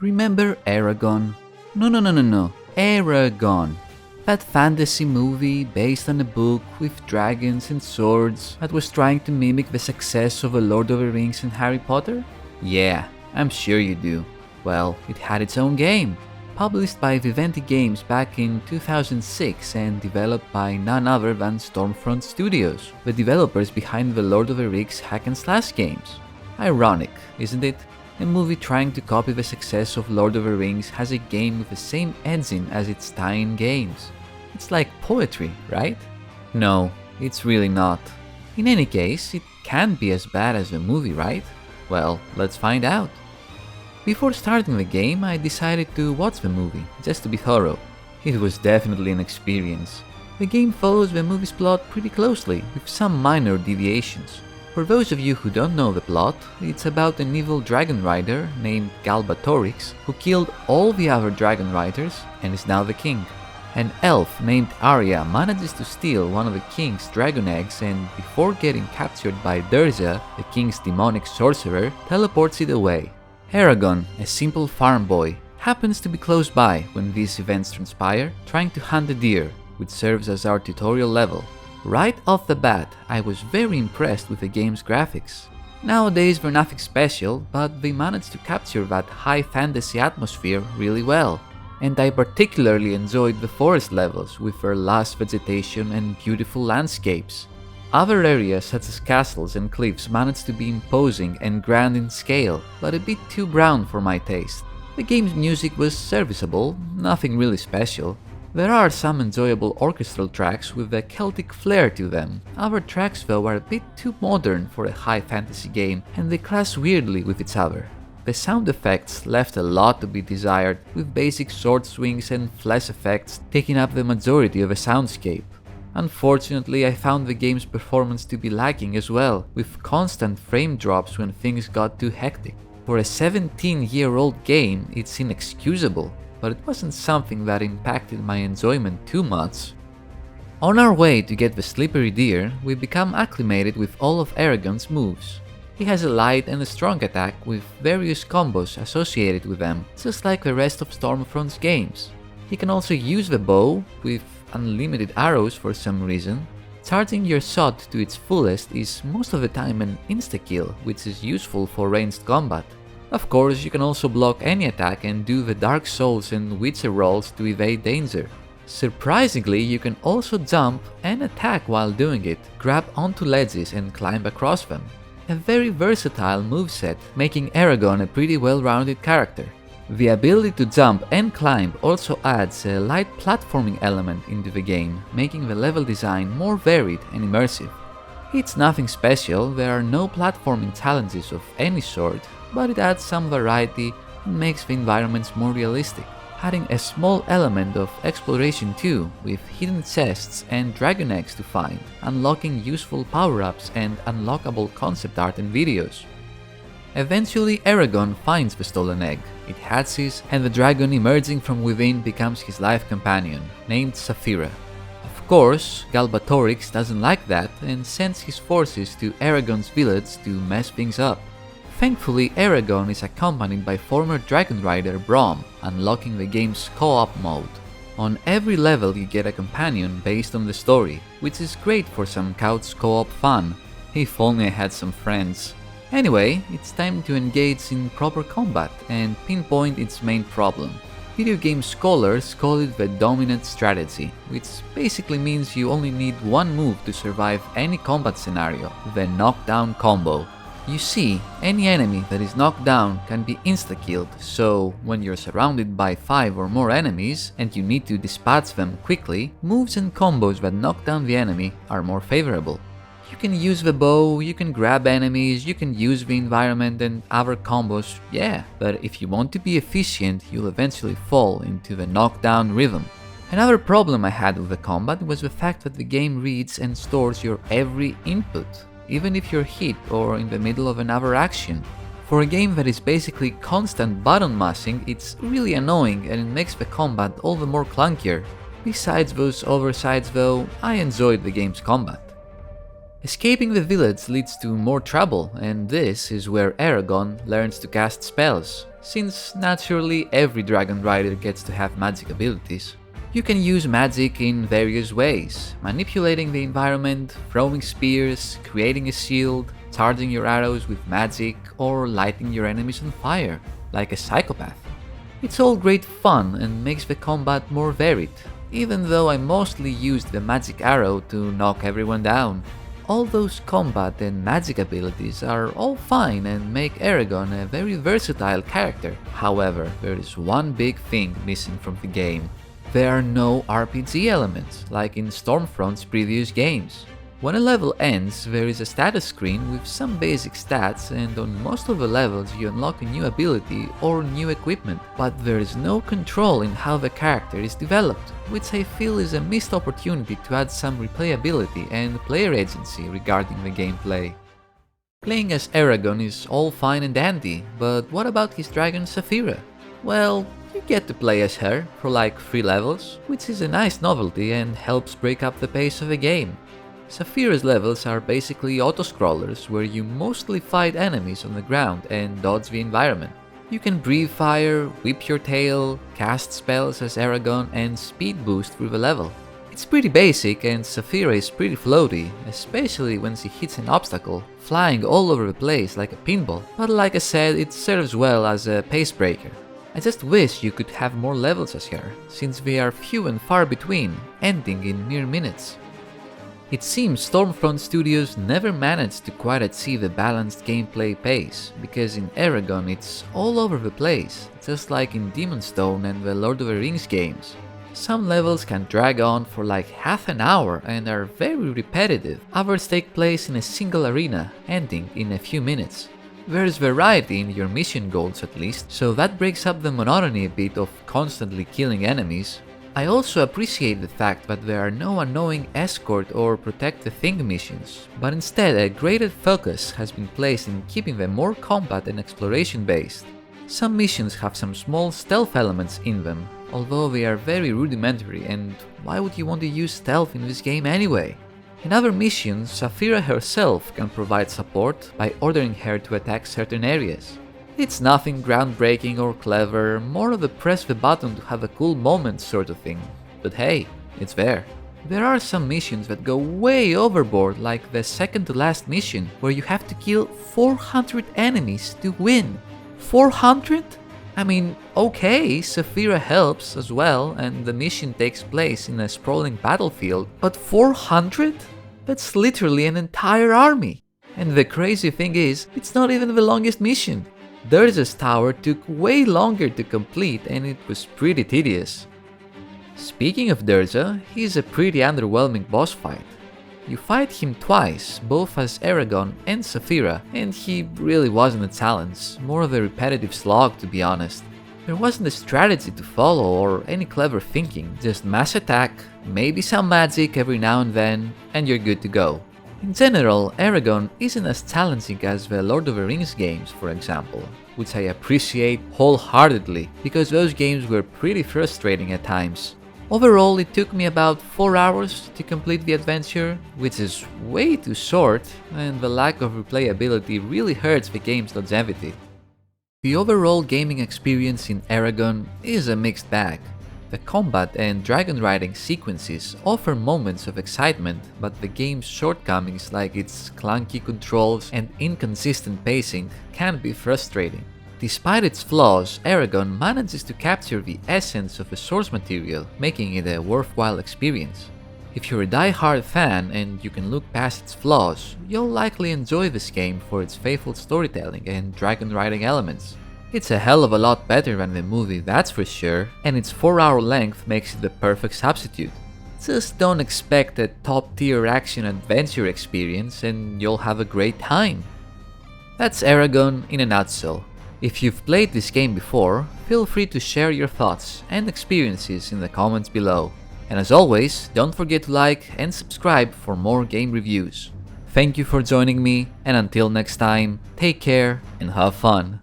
Remember Eragon? No. Eragon. That fantasy movie based on a book with dragons and swords that was trying to mimic the success of a Lord of the Rings and Harry Potter? Yeah, I'm sure you do. Well, it had its own game, published by Vivendi Games back in 2006 and developed by none other than Stormfront Studios, the developers behind the Lord of the Rings hack and slash games. Ironic, isn't it? A movie trying to copy the success of Lord of the Rings has a game with the same engine as its tie-in games. It's like poetry, right? No, it's really not. In any case, it can't be as bad as the movie, right? Well, let's find out. Before starting the game, I decided to watch the movie, just to be thorough. It was definitely an experience. The game follows the movie's plot pretty closely, with some minor deviations. For those of you who don't know the plot, it's about an evil dragon rider named Galbatorix who killed all the other dragon riders and is now the king. An elf named Arya manages to steal one of the king's dragon eggs and, before getting captured by Durza, the king's demonic sorcerer, teleports it away. Eragon, a simple farm boy, happens to be close by when these events transpire, trying to hunt a deer, which serves as our tutorial level. Right off the bat, I was very impressed with the game's graphics. Nowadays they're nothing special, but they managed to capture that high fantasy atmosphere really well. And I particularly enjoyed the forest levels with their lush vegetation and beautiful landscapes. Other areas such as castles and cliffs managed to be imposing and grand in scale, but a bit too brown for my taste. The game's music was serviceable, nothing really special. There are some enjoyable orchestral tracks with a Celtic flair to them. Other tracks though are a bit too modern for a high fantasy game and they clash weirdly with each other. The sound effects left a lot to be desired, with basic sword swings and flash effects taking up the majority of a soundscape. Unfortunately, I found the game's performance to be lacking as well, with constant frame drops when things got too hectic. For a 17-year-old game, it's inexcusable, but it wasn't something that impacted my enjoyment too much. On our way to get the slippery deer, we become acclimated with all of Eragon's moves. He has a light and a strong attack with various combos associated with them, just like the rest of Stormfront's games. He can also use the bow, with unlimited arrows for some reason. Charging your shot to its fullest is most of the time an insta-kill, which is useful for ranged combat. Of course, you can also block any attack and do the Dark Souls and Witcher rolls to evade danger. Surprisingly, you can also jump and attack while doing it, grab onto ledges and climb across them. A very versatile moveset, making Eragon a pretty well-rounded character. The ability to jump and climb also adds a light platforming element into the game, making the level design more varied and immersive. It's nothing special, there are no platforming challenges of any sort, but it adds some variety and makes the environments more realistic, adding a small element of exploration too, with hidden chests and dragon eggs to find, unlocking useful power-ups and unlockable concept art and videos. Eventually, Eragon finds the stolen egg. It hatches, and the dragon emerging from within becomes his life companion, named Saphira. Of course, Galbatorix doesn't like that and sends his forces to Eragon's village to mess things up. Thankfully, Eragon is accompanied by former dragon rider Brom, unlocking the game's co-op mode. On every level you get a companion based on the story, which is great for some couch co-op fun. If only I had some friends. Anyway, it's time to engage in proper combat and pinpoint its main problem. Video game scholars call it the dominant strategy, which basically means you only need one move to survive any combat scenario, the knockdown combo. You see, any enemy that is knocked down can be insta-killed, so when you're surrounded by 5 or more enemies and you need to dispatch them quickly, moves and combos that knock down the enemy are more favorable. You can use the bow, you can grab enemies, you can use the environment and other combos, yeah, but if you want to be efficient, you'll eventually fall into the knockdown rhythm. Another problem I had with the combat was the fact that the game reads and stores your every input, even if you're hit or in the middle of another action. For a game that is basically constant button mashing, it's really annoying and it makes the combat all the more clunkier. Besides those oversights though, I enjoyed the game's combat. Escaping the village leads to more trouble, and this is where Eragon learns to cast spells, since naturally every dragon rider gets to have magic abilities. You can use magic in various ways, manipulating the environment, throwing spears, creating a shield, charging your arrows with magic, or lighting your enemies on fire, like a psychopath. It's all great fun and makes the combat more varied, even though I mostly used the magic arrow to knock everyone down. All those combat and magic abilities are all fine and make Eragon a very versatile character. However, there is one big thing missing from the game. There are no RPG elements, like in Stormfront's previous games. When a level ends, there is a status screen with some basic stats, and on most of the levels you unlock a new ability or new equipment, but there is no control in how the character is developed, which I feel is a missed opportunity to add some replayability and player agency regarding the gameplay. Playing as Eragon is all fine and dandy, but what about his dragon Saphira? Well, you get to play as her for like 3 levels, which is a nice novelty and helps break up the pace of the game. Saphira's levels are basically auto-scrollers where you mostly fight enemies on the ground and dodge the environment. You can breathe fire, whip your tail, cast spells as Eragon, and speed boost through the level. It's pretty basic, and Saphira is pretty floaty, especially when she hits an obstacle, flying all over the place like a pinball, but like I said, it serves well as a pace breaker. I just wish you could have more levels as her, since they are few and far between, ending in mere minutes. It seems Stormfront Studios never managed to quite achieve a balanced gameplay pace, because in Eragon it's all over the place, just like in Demon's Stone and the Lord of the Rings games. Some levels can drag on for like half an hour and are very repetitive, others take place in a single arena, ending in a few minutes. There's variety in your mission goals at least, so that breaks up the monotony a bit of constantly killing enemies. I also appreciate the fact that there are no annoying escort or protect the thing missions, but instead a greater focus has been placed in keeping them more combat and exploration based. Some missions have some small stealth elements in them, although they are very rudimentary, and why would you want to use stealth in this game anyway? In other missions, Saphira herself can provide support by ordering her to attack certain areas. It's nothing groundbreaking or clever, more of a press the button to have a cool moment sort of thing, but hey, it's there. There are some missions that go way overboard, like the second to last mission, where you have to kill 400 enemies to win. 400? I mean, okay, Saphira helps as well, and the mission takes place in a sprawling battlefield, but 400? That's literally an entire army! And the crazy thing is, it's not even the longest mission. Durza's tower took way longer to complete and it was pretty tedious. Speaking of Durza, he's a pretty underwhelming boss fight. You fight him twice, both as Eragon and Saphira, and he really wasn't a challenge, more of a repetitive slog to be honest. There wasn't a strategy to follow or any clever thinking, just mass attack, maybe some magic every now and then, and you're good to go. In general, Eragon isn't as challenging as the Lord of the Rings games, for example, which I appreciate wholeheartedly, because those games were pretty frustrating at times. Overall, it took me about 4 hours to complete the adventure, which is way too short, and the lack of replayability really hurts the game's longevity. The overall gaming experience in Eragon is a mixed bag. The combat and dragon riding sequences offer moments of excitement, but the game's shortcomings like its clunky controls and inconsistent pacing can be frustrating. Despite its flaws, Eragon manages to capture the essence of the source material, making it a worthwhile experience. If you're a die-hard fan and you can look past its flaws, you'll likely enjoy this game for its faithful storytelling and dragon riding elements. It's a hell of a lot better than the movie, that's for sure, and its 4-hour length makes it the perfect substitute. Just don't expect a top-tier action-adventure experience and you'll have a great time. That's Eragon in a nutshell. If you've played this game before, feel free to share your thoughts and experiences in the comments below. And as always, don't forget to like and subscribe for more game reviews. Thank you for joining me, and until next time, take care and have fun.